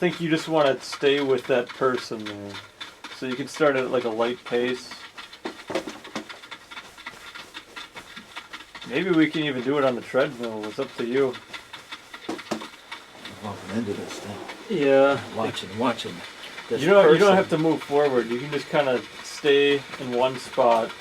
think you just want to stay with that person there. So you can start at like a light pace. Maybe we can even do it on the treadmill. It's up to you. I'm bumping into this thing. Yeah. Watching. You don't have to move forward. You can just kind of stay in one spot.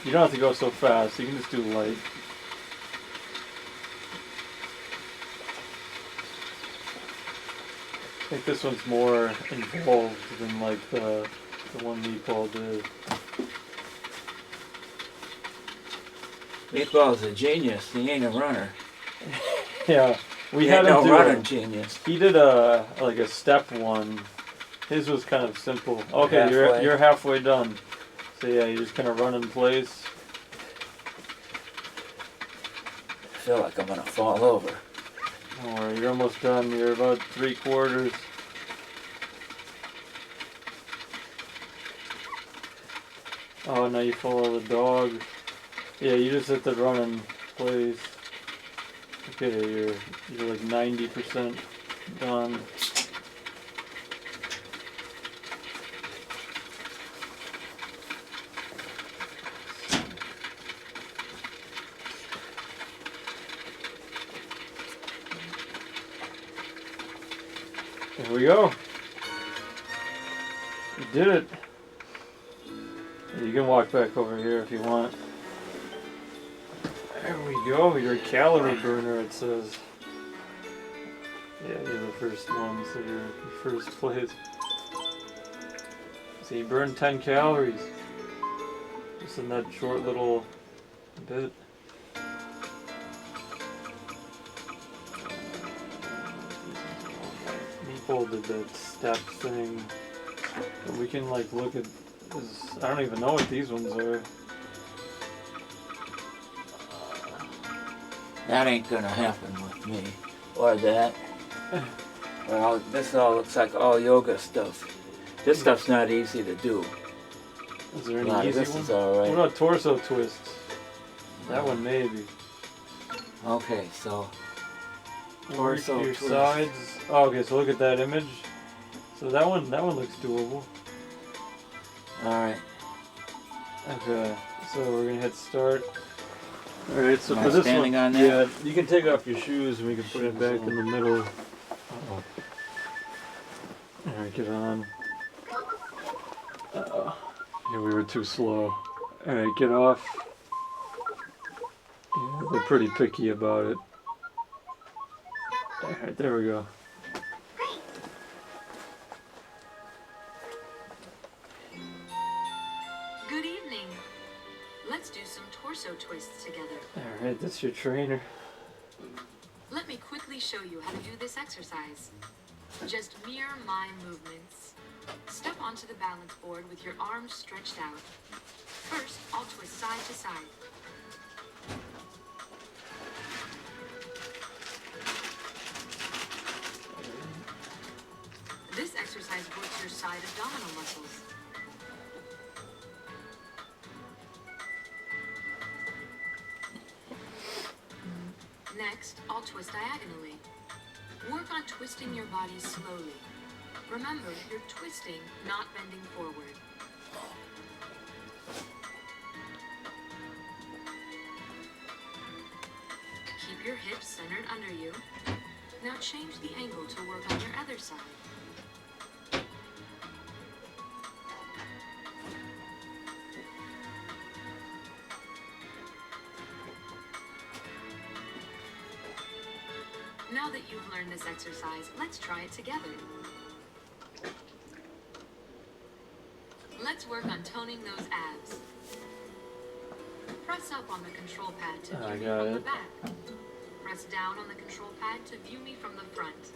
You don't have to go so fast. You can just do light. I think this one's more involved than like the one Meatball did. Meatball's a genius. He ain't a runner. Yeah, we He had ain't him no do running genius. He did a step one. His was kind of simple. Okay, you're halfway done. So yeah, you just kind of run in place. I feel like I'm gonna fall over. Don't worry, you're almost done. You're about 3/4. Oh, now you follow the dog. Yeah, you just hit the run in place. Okay, you're like 90% done. There we go. You did it. You can walk back over here if you want. There we go. You're a calorie burner, it says. Yeah, you're the first one, so you're first place. So you burned 10 calories. Just in that short little bit. Meatball did that step thing. But we can like look at this. I don't even know what these ones are. That ain't gonna happen with me. Or that. Well, this all looks like all yoga stuff. This stuff's not easy to do. Is there any easy this one? is alright. What about torso twists? That one maybe. Okay, so Torso your twist. sides. Oh, okay, so look at that image. So that one looks doable. Alright. Okay, so we're gonna hit start. Alright, so Am for I this standing one, on that? yeah, you can take off your shoes and we can put it back in the middle. Alright, get on. Yeah, we were too slow. Alright, get off. Yeah, they're pretty picky about it. Alright, there we go. Good evening. Let's do some torso twists together. Alright, that's your trainer. Let me quickly show you how to do this exercise. Just mere mind movements. Step onto the balance board with your arms stretched out. First, I'll twist side to side. This exercise works your side abdominal muscles. Next, I'll twist diagonally. Work on twisting your body slowly. Remember, you're twisting, not bending forward. Keep your hips centered under you. Now change the angle to work on your other side. Now that you've learned this exercise, let's try it together. Let's work on toning those abs. Press up on the control pad to view me from the back. Press down on the control pad to view me from the front.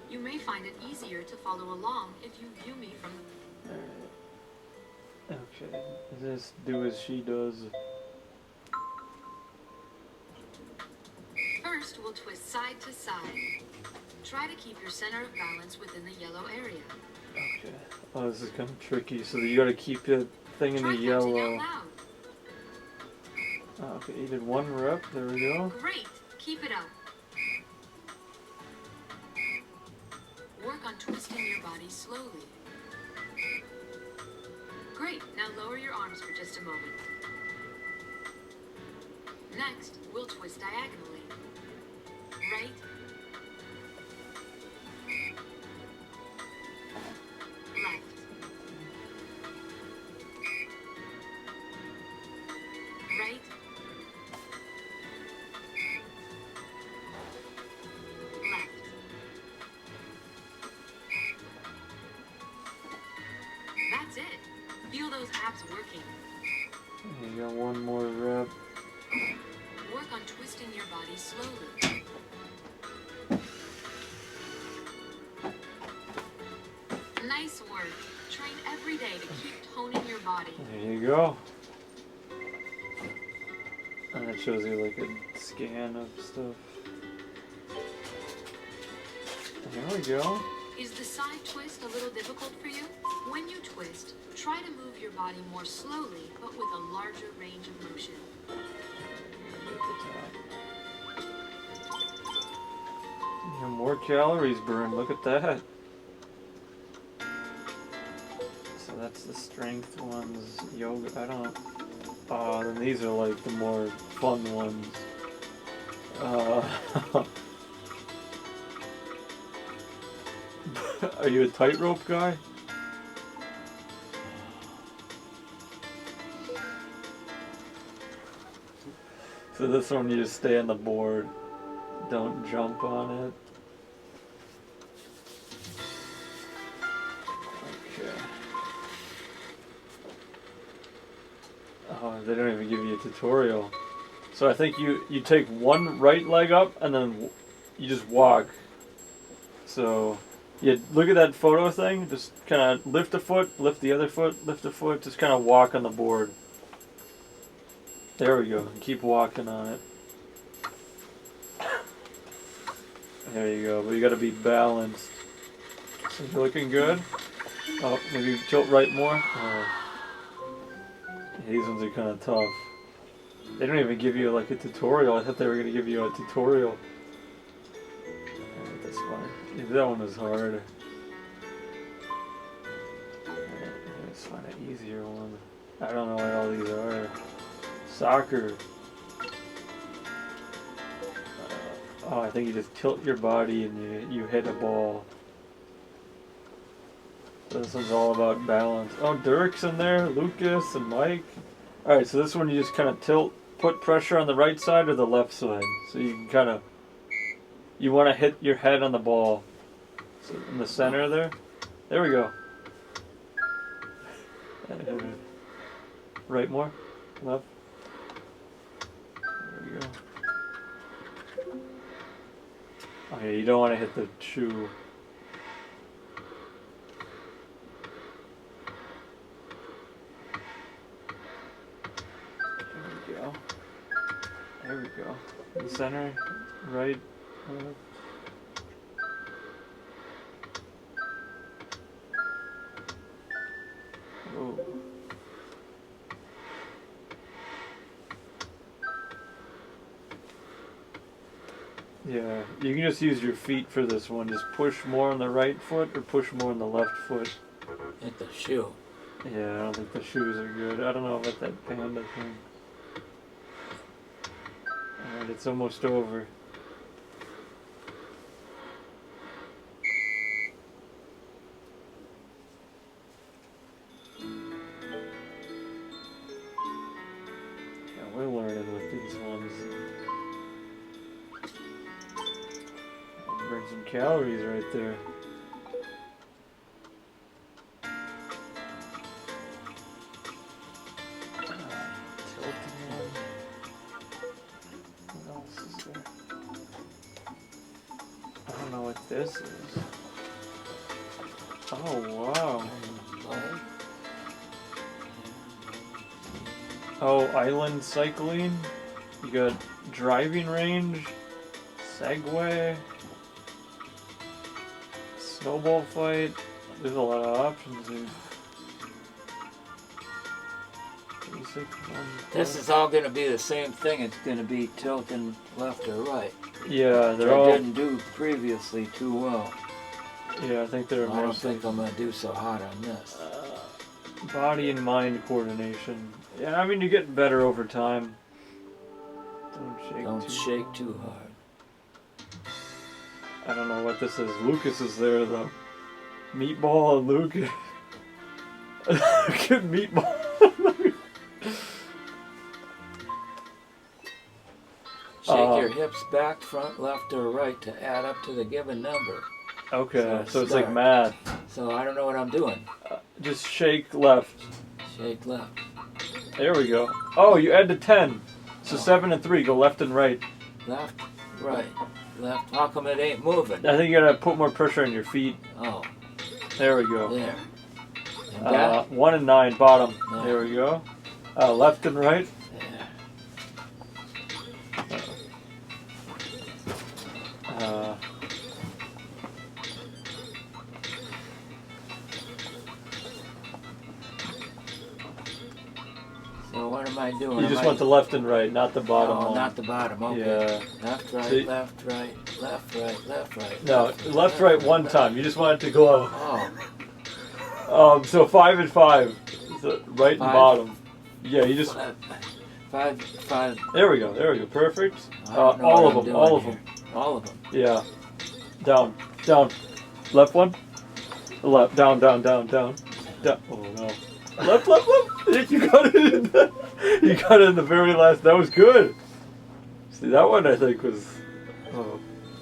You may find it easier to follow along if you view me from the... Okay, just do as she does. First, we'll twist side to side. Try to keep your center of balance within the yellow area. Okay. Oh, this is kind of tricky. So you gotta keep the thing in the Try counting out yellow. loud. Oh, okay, you did 1 rep. There we go. Great. Keep it up. Work on twisting your body slowly. Great, now lower your arms for just a moment. Next, we'll twist diagonally. Right, left. Right, left. That's it. Feel those abs working. You got one more rep. Work on twisting your body slowly. Nice work. Train every day to keep toning your body. There you go. And it shows you like a scan of stuff. There we go. Is the side twist a little difficult for you? When you twist, try to move your body more slowly, but with a larger range of motion. You have more calories burned. Look at that. So that's the strength ones. Yoga. I don't. Oh, then these are like the more fun ones. Are you a tightrope guy? So this one you just stay on the board. Don't jump on it. Okay. Oh, they don't even give you a tutorial. So I think you take one right leg up and then you just walk. So yeah, look at that photo thing. Just kind of lift a foot, lift the other foot, lift a foot. Just kind of walk on the board. There we go. Keep walking on it. There you go. But you got to be balanced. So you're looking good. Oh, maybe tilt right more. Oh. These ones are kind of tough. They don't even give you like a tutorial. I thought they were going to give you a tutorial. Alright, that's fine. Yeah, that one was hard. Let's find an easier one. I don't know what all these are. Soccer. Oh, I think you just tilt your body and you hit a ball. So this one's all about balance. Oh, Dirk's in there, Lucas and Mike. Alright, so this one you just kind of tilt, put pressure on the right side or the left side. So you can kind of, you want to hit your head on the ball. So in the center there. There we go. Right more? Left? There we go. Okay, you don't want to hit the shoe. There we go. There we go. In the center, right, left. Oh. Yeah, you can just use your feet for this one. Just push more on the right foot or push more on the left foot. Hit the shoe. Yeah, I don't think the shoes are good. I don't know about that panda thing. Alright, it's almost over. Yeah, we're learning with these ones. Burn some calories right there. What else is there? I don't know what this is. Oh wow. Oh, island cycling. You got driving range, Segway, snowball fight. There's a lot of options here. Basic one. This is all going to be the same thing. It's going to be tilting left or right. Yeah, Which they're I all. didn't do previously too well. Yeah, I think they're I don't mostly think I'm gonna do so hot on this. body and mind coordination. Yeah, I mean you're getting better over time. Don't shake too hard. I don't know what this is. Lucas is there though. Meatball and Lucas. Good meatball. Shake your hips back, front, left, or right to add up to the given number. Okay, so it's like start. math. So I don't know what I'm doing. Just shake left. Shake left. There we go. Oh, you add to 10. So Oh. 7 and 3. Go left and right. Left, right, left. How come it ain't moving? I think you gotta put more pressure on your feet. Oh, There we go. there. And that? 1 and 9, bottom. Yeah. There we go. Left and right. There. Uh, So what am I doing? you just want the left and right, not the bottom Oh, one. not the bottom. Okay. Yeah. Left, right, See? left, right, left, right, left, right. No, left, right one time. You just want it to go. Oh, So 5 and 5. So right and Five. bottom. Yeah, you just. five. There we go. There we go. Perfect. I don't know All what of I'm them. doing All of here. them. All of them. Yeah. Down. Down. Left one. Left. Down. Down. Down. Down. Down. Oh no. Left. Left. Left. You got it. You got it in the very last. That was good. See that one? I think was. Oh.